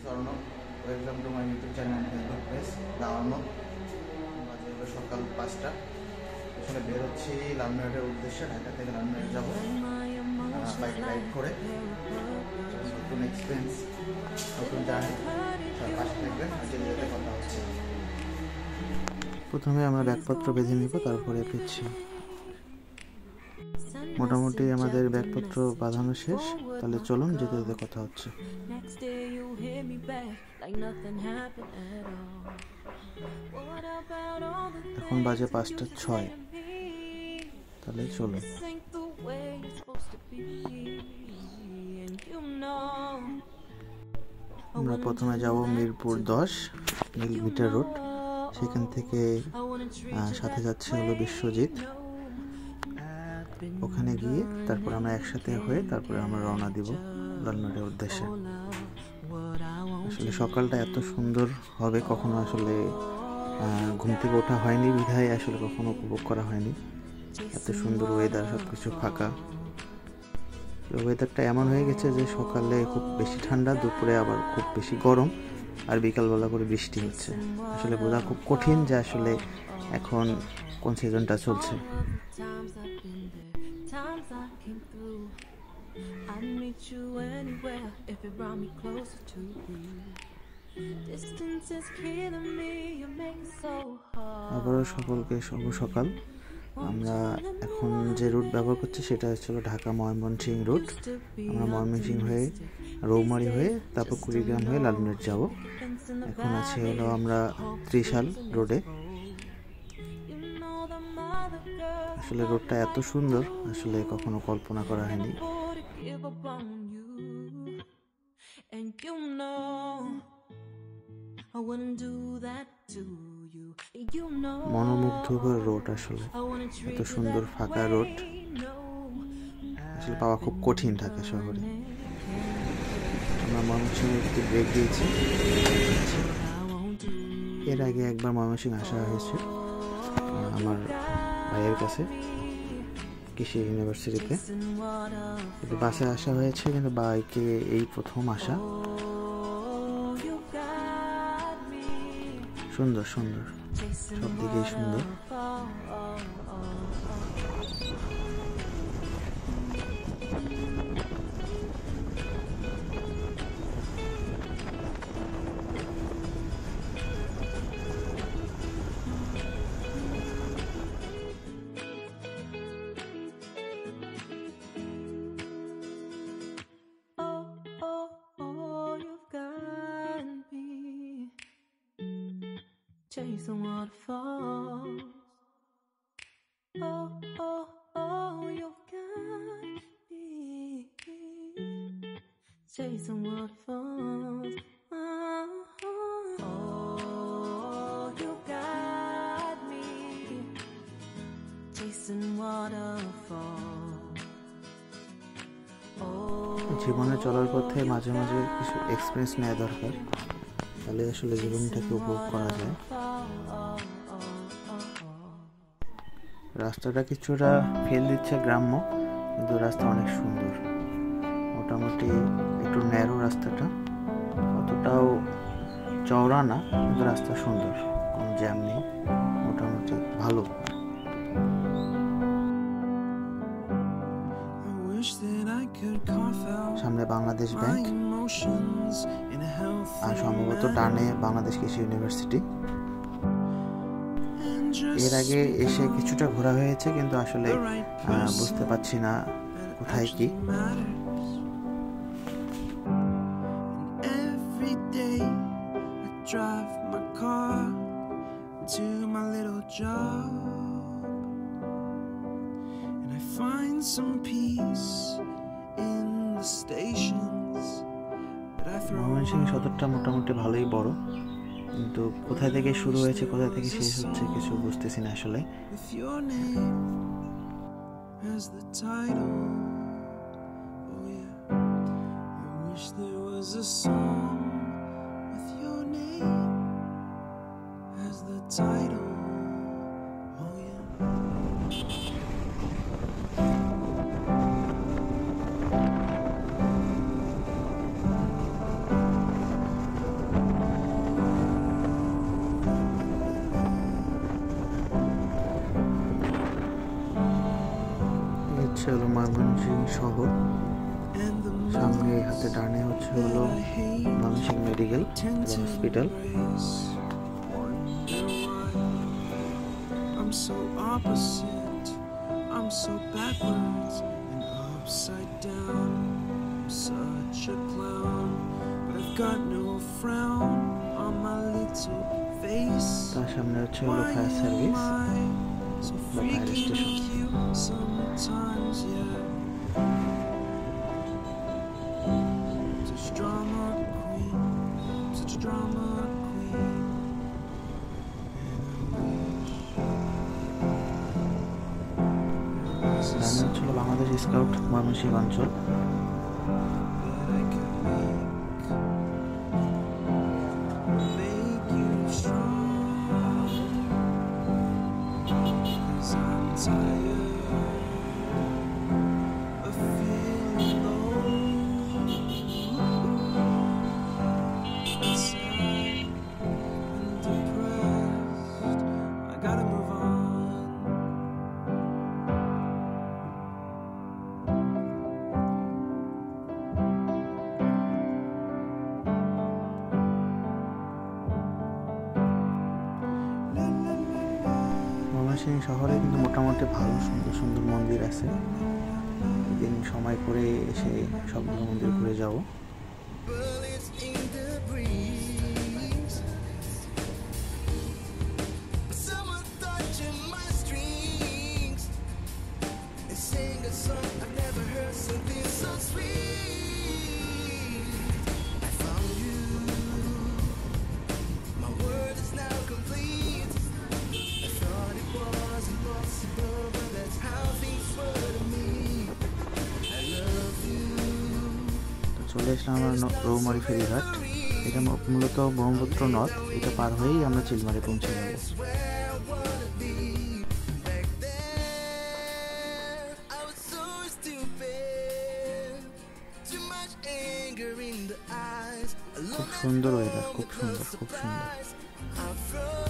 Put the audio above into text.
Sarno, welcome to my YouTube channel Facebook page Dawarno. বাজে হলো সকাল 5টা। এখানে বের হচ্ছি লালমিয়াটের উদ্দেশ্যে, ঢাকা থেকে লালমিয়াট যাবো বাইক রাইড করে। নতুন এক্সপিরিয়েন্স, নতুন জার্নি, পাশে থাকবেন আর যেতে কথা হচ্ছে। প্রথমে আমরা ব্যাগপত্র বেঁধে নিব, তারপরে ফিরছি। মোটামুটি আমাদের ব্যাগপত্র বাঁধানো শেষ, তাহলে চলুন যেতে যেতে কথা হচ্ছে। এখন বাজে 5:06, তাহলে চলুন। আমরা প্রথমে যাব মিরপুর 10 মিলিমিটার রোড, সেখান থেকে সাথে যাচ্ছে হলো বিশ্বজিৎ। ওখানে গিয়ে তারপর আমরা একসাথে হয়ে তারপরে আমরা রওনা দিব লালমিয়াটের উদ্দেশ্যে। আসলে সকালটা এত সুন্দর হবে কখনো আসলে ঘুম থেকে ওঠা হয়নি, বিধায় আসলে কখনো উপভোগ করা হয়নি। এত সুন্দর ওয়েদার, সব কিছু ফাঁকা। ওয়েদারটা এমন হয়ে গেছে যে সকালে খুব বেশি ঠান্ডা, দুপুরে আবার খুব বেশি গরম, আর বিকালবেলা করে বৃষ্টি হচ্ছে। আসলে বোঝা খুব কঠিন যে আসলে এখন কোন সিজনটা চলছে। আবারও সকলকে শুভ সকাল। আমরা এখন যে রুট ব্যবহার করছি সেটা হচ্ছিল ঢাকা ময়মনসিংহ রুট। আমরা ময়মনসিংহ হয়ে রৌমারী হয়ে তারপর কুড়িগ্রাম হয়ে লালমিয়াট যাব। এখন আছি হলো আমরা ত্রিশাল রোডে। আসলে রোডটা এত সুন্দর, আসলে কখনো কল্পনা করা হয়নি। মনোমুগ্ধকর রোড, আসলে এত সুন্দর ফাঁকা রোড আসলে পাওয়া খুব কঠিন ঢাকা শহরে। আমরা ময়মনসিংহে একটু ব্রেক দিয়েছি। এর আগে একবার ময়মনসিংহ আসা হয়েছে আমার ভাইয়ের কাছে, কৃষি ইউনিভার্সিটিতে, কিন্তু বাসে আসা হয়েছে, কিন্তু বাইকে এই প্রথম আসা। সুন্দর সুন্দর, সব দিকেই সুন্দর। Chasing waterfalls. Oh, oh, oh, you've got me. Chasing waterfalls. Oh, oh, you got me. Chasing waterfalls. জীবনে চলার পথে মাঝে মাঝে কিছু এক্সপিরিয়েন্স নেওয়া দরকার, তাহলে আসলে জীবনটাকে উপভোগ করা যায়। রাস্তাটা কিছুটা ফেল দিচ্ছে গ্রাম্য, কিন্তু রাস্তা অনেক সুন্দর। মোটামুটি একটু ন্যারো রাস্তাটা, অতটাও চওড়া না, কিন্তু রাস্তা সুন্দর, কোনো জ্যাম নেই, মোটামুটি ভালো। সামনে বাংলাদেশ ব্যাংক, আর সম্ভবত ডানে বাংলাদেশ কৃষি ইউনিভার্সিটি। এর আগে এসে কিছুটা ঘোরা হয়েছে, কিন্তু আসলে বুঝতে পারছি না কোথায় কি। ময়মনসিংহ সদরটা মোটামুটি ভালোই বড়, কিন্তু কোথায় থেকে শুরু হয়েছে কোথায় থেকে শেষ হচ্ছে কিছু বুঝতেছি না আসলে। সামনে হাতে ডানে হচ্ছে হলো Mymensingh medical hospital. I'm so opposite, I'm so backwards and upside down. I'm such a clown, but I've got no frown on my little face. তার সামনে হচ্ছে হলো ফায়ার সার্ভিস So বা fire freaking station. cute sometimes, yeah. Such drama queen, such drama queen. ডানে হচ্ছে হলো Bangladesh scout Mymensingh অঞ্চল। That I could make you strong. 'Cause I'm tired of feeling low and sad and depressed. I gotta move on. Mymensingh শহরে কিন্তু মোটামুটি ভালো সুন্দর সুন্দর মন্দির আছে। একদিন সময় করে এসে সবগুলো মন্দির ঘুরে যাব। Bullets in the breeze. Someone touching my strings and sing a song I've never heard, something so sweet. I found you. My world is now complete. I thought it was impossible, but that's how things were to me. I love you. তো চলে আসলাম আমরা রৌমারী ফেরিঘাট। এটা মূলত ব্রহ্মপুত্র নদ, এটা পার হয়েই আমরা চিলমারে পৌঁছে যাব। Where I wanna be. Back then, I was so stupid. Too much anger in the eyes. খুব সুন্দর ওয়েদার, খুব সুন্দর, খুব সুন্দর। I'm frozen.